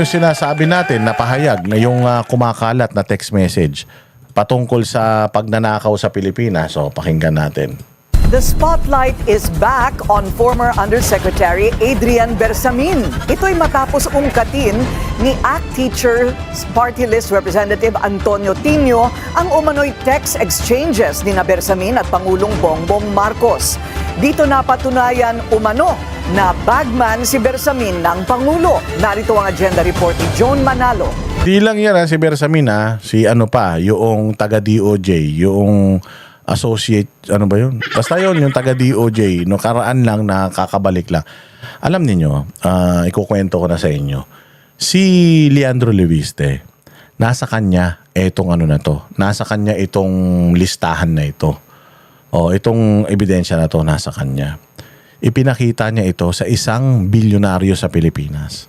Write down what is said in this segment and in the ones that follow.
Yung sinasabi natin na pahayag na yung kumakalat na text message patungkol sa pagnanakaw sa Pilipinas. So, pakinggan natin. The spotlight is back on former Undersecretary Adrian Bersamin. Ito'y matapos ungkatin ni ACT Teachers Party List Representative Antonio Tino ang umano'y text exchanges ni Bersamin at Pangulong Bongbong Marcos. Dito napatunayan umano na bagman si Bersamin ng Pangulo. Narito ang agenda report ni John Manalo. Di lang yan si Bersamin si ano pa, yung taga-DOJ, yung associate, ano ba yun? Basta yun, yung taga-DOJ, no, karaan lang na kakabalik lang. Alam niyo, ikukwento ko na sa inyo. Si Leandro Leviste, nasa kanya itong ano na to. Nasa kanya itong listahan na ito. O, itong ebidensya na to nasa kanya. Ipinakita niya ito sa isang bilyonaryo sa Pilipinas.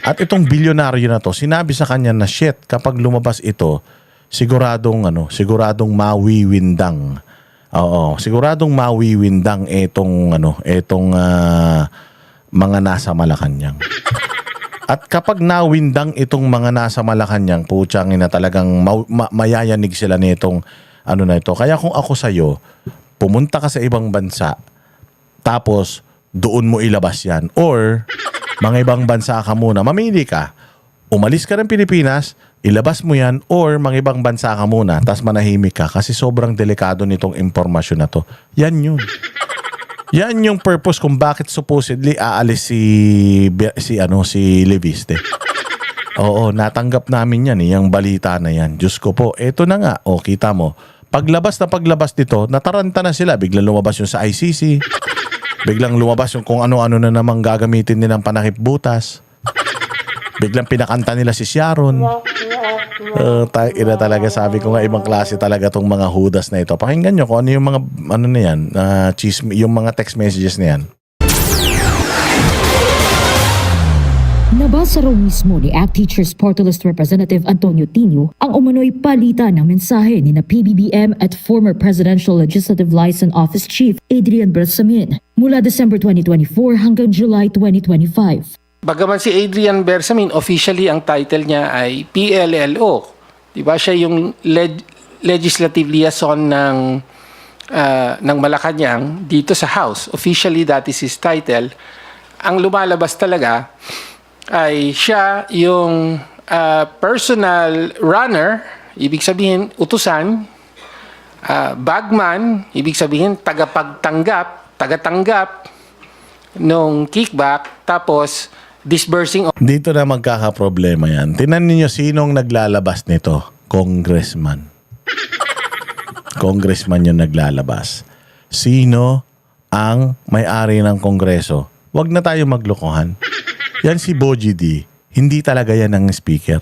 At itong bilyonaryo na to, sinabi sa kanya na shit, kapag lumabas ito, siguradong mawiwindang. Oo, siguradong mawiwindang itong mga nasa Malacanang. At kapag nawindang itong mga nasa Malacanang, putyang ina, talagang mayayanig sila nitong ano na ito. Kaya kung ako sa'yo, pumunta ka sa ibang bansa, tapos doon mo ilabas yan. Or mga ibang bansa ka muna, mamili ka. Umalis ka ng Pilipinas, ilabas mo yan, or mga ibang bansa ka muna, tas manahimik ka kasi sobrang delikado nitong impormasyon na to. Yan yun. Yan yung purpose kung bakit supposedly aalis si Leviste. Oo, natanggap namin yan, yung balita na yan. Diyos ko po, eto na nga, kita mo. Paglabas dito, nataranta na sila. Biglang lumabas yung sa ICC. Biglang lumabas yung kung ano-ano na namang gagamitin nilang panakip butas. Biglang pinakanta nila si Sharon. Ina talaga, sabi ko nga, ibang klase talaga tong mga hudas na ito. Pakinggan nyo kung ano yung mga ano na yan, yung mga text messages na yan. Nabasa raw mismo ni ACT Teachers Party List Representative Antonio Tino ang umano'y palitan ng mensahe ni na PBBM at former Presidential Legislative Liaison Office Chief Adrian Bersamin mula December 2024 hanggang July 2025. Bagaman si Adrian Bersamin, officially ang title niya ay PLLO. Diba? Siya yung legislative liaison ng Malacanang dito sa House. Officially, that is his title. Ang lumalabas talaga ay siya yung personal runner, ibig sabihin utusan, bagman, ibig sabihin tagatanggap nung kickback, tapos disbursing. Dito na magkakaproblema yan. Tingnan niyo sinong naglalabas nito. Congressman. Congressman yung naglalabas. Sino ang may-ari ng Kongreso? Huwag na tayo maglokohan. Yan si Bogie D. Hindi talaga yan ang speaker.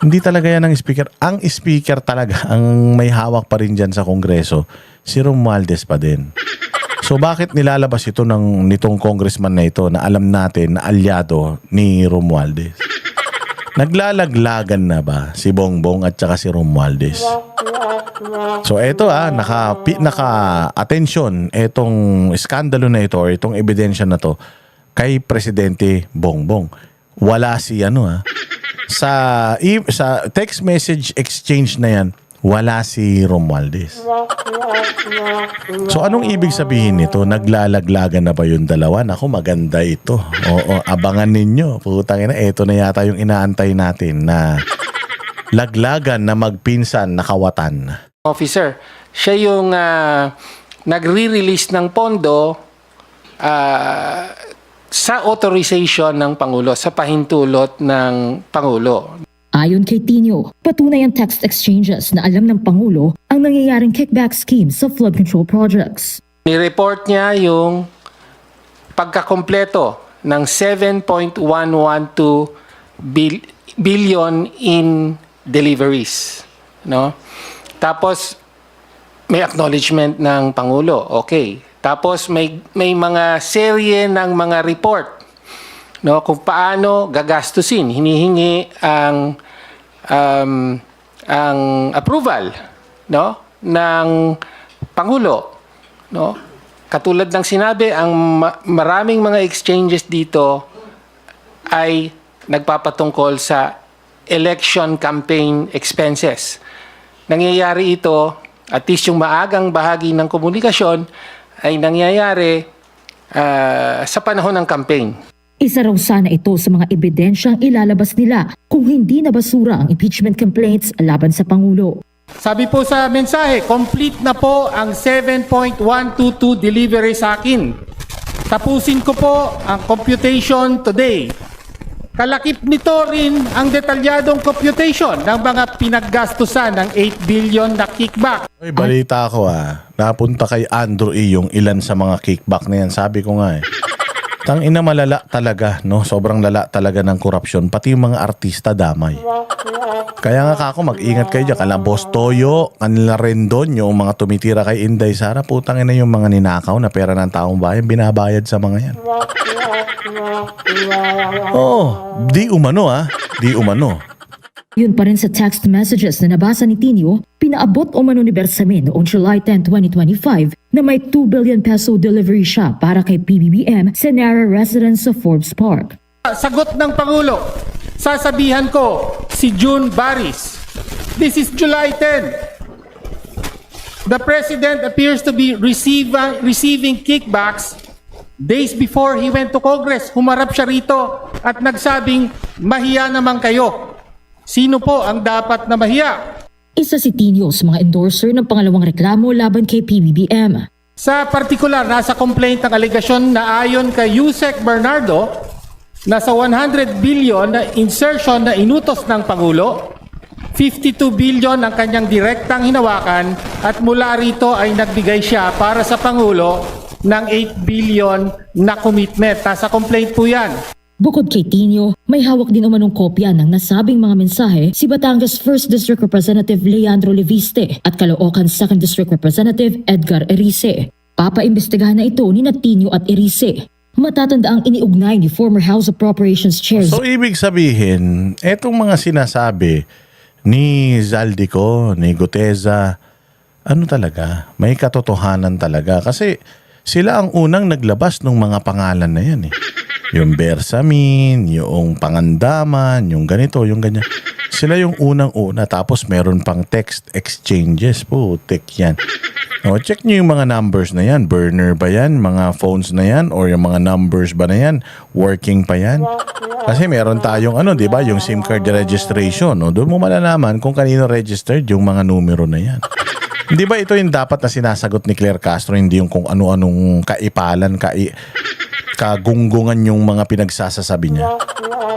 Hindi talaga yan ang speaker. Ang speaker talaga, ang may hawak pa rin dyan sa Kongreso, si Romualdez pa din. So bakit nilalabas ito nitong congressman na ito na alam natin na alyado ni Romualdez? Naglalaglagan na ba si Bongbong at saka si Romualdez? So eto naka-attention etong skandalo na ito or itong ebidensya na to kay Presidente Bongbong. Wala si sa text message exchange na yan, wala si Romualdez. So anong ibig sabihin nito? Naglalaglagan na ba yung dalawa? Naku, maganda ito. Oo, abangan ninyo. Putang ina, ito na yata yung inaantay natin na laglagan na magpinsan na kawatan. Officer, siya yung nagre-release ng pondo sa authorization ng Pangulo, sa pahintulot ng Pangulo. Ayon kay Tino, patunay ang text exchanges na alam ng Pangulo ang nangyayaring kickback scheme sa flood control projects. Ni-report niya yung pagkakompleto ng 7.112 billion in deliveries. No? Tapos, may acknowledgement ng Pangulo. Okay. Tapos may mga serye ng mga report, no, kung paano gagastusin, hinihingi ang approval, no, ng Pangulo, no. Katulad ng sinabi, ang maraming mga exchanges dito ay nagpapatungkol sa election campaign expenses. Nangyayari ito, at least yung maagang bahagi ng komunikasyon, ay nangyayari sa panahon ng campaign. Isa raw sana ito sa mga ebidensyang ilalabas nila kung hindi nabasura ang impeachment complaints laban sa Pangulo. Sabi po sa mensahe, complete na po ang 7.122 delivery sa akin. Tapusin ko po ang computation today. Kalakip nito rin ang detalyadong computation ng mga pinaggastusan ng 8 billion na kickback. Ay, balita ko napunta kay Andrew E. yung ilan sa mga kickback na yan. Sabi ko nga tangina malala talaga, no? Sobrang lala talaga ng korupsyon. Pati yung mga artista damay. Kaya nga kako, mag-ingat kayo dyan. Kala Boss Toyo, kanila rin doon, yung mga tumitira kay Inday Sara, putang ina yung mga ninakaw na pera ng taong bayan, binabayad sa mga yan. Di umano di umano. Yun pa rin sa text messages na nabasa ni Tinio, pinaabot umano ni Bersamin noong July 10, 2025 na may 2 billion peso delivery siya para kay PBBM sa Nara residence sa Forbes Park. Sagot ng Pangulo, sasabihan ko si June Baris. This is July 10. The President appears to be receiving kickbacks days before he went to Congress. Humarap siya rito at nagsabing, mahiya naman kayo. Sino po ang dapat na mahiya? Isa si Tinio sa mga endorser ng pangalawang reklamo laban kay PBBM. Sa partikular, nasa complaint ng alegasyon na ayon kay Yusek Bernardo, nasa 100 billion na insertion na inutos ng Pangulo, 52 billion ang kanyang direktang hinawakan at mula rito ay nagbigay siya para sa Pangulo ng 8 billion na commitment. Nasa complaint po yan. Bukod kay Tinio, may hawak din umanong kopya ng nasabing mga mensahe si Batangas 1st District Representative Leandro Leviste at Caloocan 2nd District Representative Edgar Erice. Papaimbestigahan na ito ni Tinio at Erice. Matatanda ang iniugnay ni former House Appropriations Chair So, ibig sabihin, etong mga sinasabi ni Zaldico, ni Guteza, ano talaga, may katotohanan talaga. Kasi sila ang unang naglabas ng mga pangalan na yan Yung Bersamin, yung Pangandaman, yung ganito, yung ganyan. Sila yung unang-una, tapos meron pang text exchanges po, yan. Check nyo yung mga numbers na yan. Burner ba yan? Mga phones na yan? Or yung mga numbers ba na yan? Working pa yan? Kasi meron tayong di ba? Yung SIM card registration. Doon mo malalaman kung kanino registered yung mga numero na yan. Hindi ba ito yung dapat na sinasagot ni Claire Castro? Hindi yung kung ano-anong kaipalan, kagunggungan yung mga pinagsasasabi niya.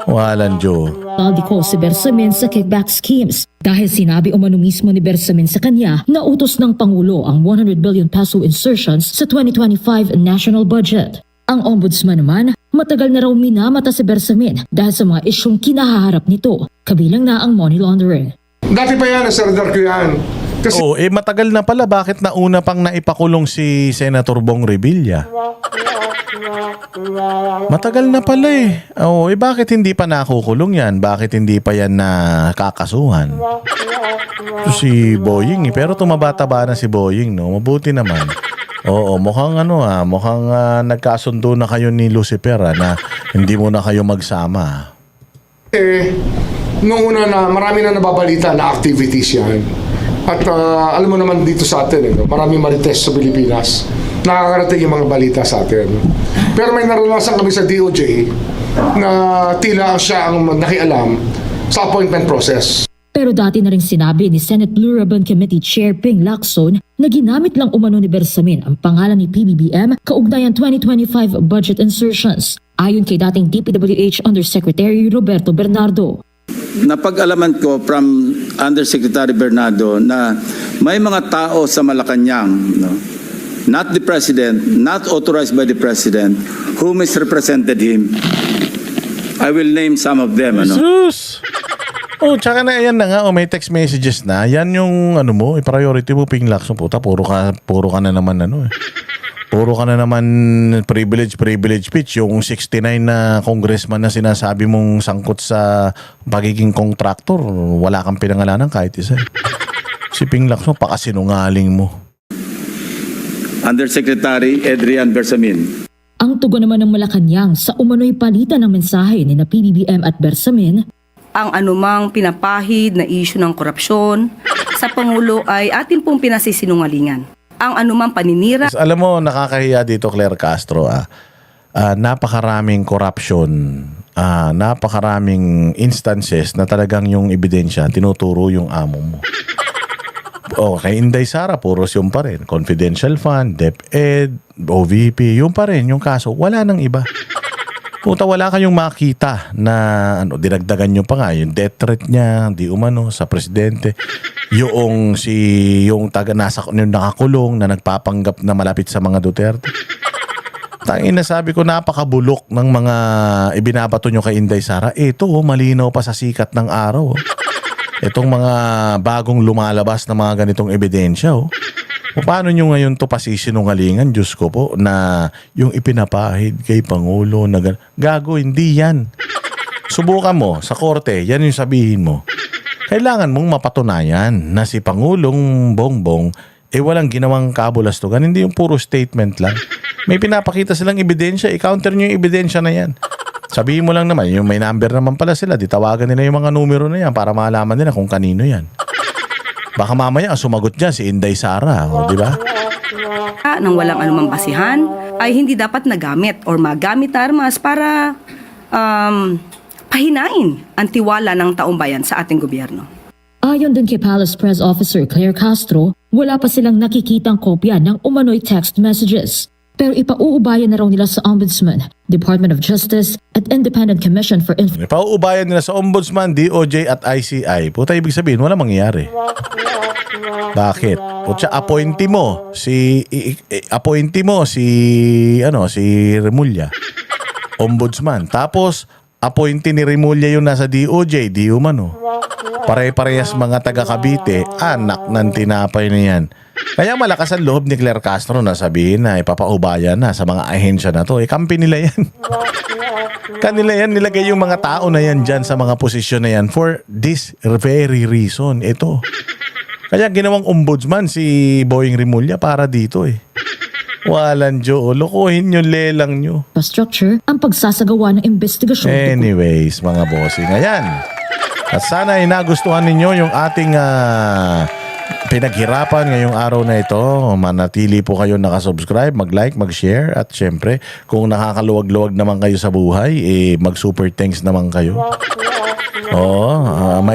Walang Joe. Zaldico si Bersamin sa kickback schemes dahil sinabi umano mismo ni Bersamin sa kanya na utos ng Pangulo ang 100 billion peso insertions sa 2025 national budget. Ang ombudsman naman, matagal na raw minamata si Bersamin dahil sa mga isyong kinahaharap nito, kabilang na ang money laundering. Dati pa yan, Senator ko yan. Kasi Matagal na pala. Bakit nauna pang naipakulong si Senator Bong Revilla? Matagal na pala bakit hindi pa nakukulong yan? Bakit hindi pa yan nakakasuhan? Si Boying pero tumabata-ba na si Boying, no? Mabuti naman. Mukhang mukhang nagkasundo na kayo ni Lucifer na hindi mo na kayo magsama. noong una na marami na nababalita na activities yan. At alam mo naman dito sa atin, maraming marites sa Pilipinas. Nakakarating yung mga balita sa atin. Pero may naranasan kami sa DOJ na tila siya ang nakialam sa appointment process. Pero dati na rin sinabi ni Senate Blue Ribbon Committee Chair Ping Lacson na ginamit lang umano ni Bersamin ang pangalan ni PBBM kaugnayan 2025 budget insertions. Ayon kay dating DPWH Undersecretary Roberto Bernardo. Napag-alaman ko from Undersecretary Bernardo na may mga tao sa Malacanang, not the President, not authorized by the President, who misrepresented him. I will name some of them. Jesus! Tsaka na yan na nga, may text messages na. Yan yung priority mo, Ping Lacson. Puta, puro ka na naman Puro ka na naman privilege speech. Yung 69 na congressman na sinasabi mong sangkot sa pagiging kontraktor, wala kang pinangalanan kahit isa. Si Ping Lacson, pakasinungaling mo. Undersecretary Adrian Bersamin. Ang tugon naman ng Malacanang sa umano'y palitan ng mensahe ni na PBBM at Bersamin, ang anumang pinapahid na isyu ng korupsyon sa Pangulo ay atin pong pinasisinungalingan. Ang anumang paninira Alam mo, nakakahiya dito, Claire Castro. Napakaraming corruption, napakaraming instances na talagang yung ebidensya, tinuturo yung amo mo. Kay Inday Sara, puros yung pa rin. Confidential fund, DepEd, OVP, yung pa rin, yung kaso. Wala nang iba. Puta, wala kayong makita na dinagdagan nyo pa nga yung death threat niya, di umano, sa presidente. Yung taga yung nakakulong na nagpapanggap na malapit sa mga Duterte. Tangina, sabi ko, napakabulok ng mga ibinabato nyo kay Inday Sara. Ito, malinaw pa sa sikat ng araw. Itong mga bagong lumalabas na mga ganitong ebidensya. Paano nyo ngayon to pasisinungalingan, Diyos ko po, na yung ipinapahid kay Pangulo na gago, hindi yan. Subukan mo sa korte, yan yung sabihin mo. Kailangan mong mapatunayan na si Pangulong Bongbong walang ginawang kabulastugan. Hindi yung puro statement lang. May pinapakita silang ebidensya, i-counter nyo yung ebidensya na yan. Sabihin mo lang naman, yung may number naman pala sila, di tawagan nila yung mga numero na yan para malaman nila kung kanino yan. Baka mamaya sumagot niya si Inday Sara, di ba? ng walang anumang basihan ay hindi dapat nagamit or magamit na armas para pahinain ang tiwala ng taong bayan sa ating gobyerno. Ayon din kay Palace Press Officer Claire Castro, wala pa silang nakikitang kopya ng umano'y text messages. Pero ipauubayan na raw nila sa Ombudsman, Department of Justice at Independent Commission for Information. Ipauubayan nila sa Ombudsman, DOJ at ICI. Puta, ibig sabihin, wala mangyayari. Bakit? Puta, appointee mo si Remulla, Ombudsman. Tapos appointee ni Remulla yung nasa DOJ, di umano. Pare-parehas mga taga Cavite, anak ng tinapay na yan. Kaya malakas ang loob ni Claire Castro na sabihin na ipapaubayan na sa mga ahensya na to. Kampi nila yan. Kanila yan, nilagay yung mga tao na yan dyan sa mga posisyon na yan for this very reason. Ito. Kaya ginawang ombudsman si Boying Remulla para dito eh. Walang Diyo, lokohin nyo, lelang nyo. Infrastructure ang pagsasagawa ng investigasyon. Anyways, mga bossing, ayan. At sana ay nagustuhan ninyo yung ating pinaghirapan ngayong araw na ito. Manatili po kayo nakasubscribe, mag-like, mag-share. At syempre, kung nakakaluwag-luwag naman kayo sa buhay, mag-super thanks naman kayo. Oo, may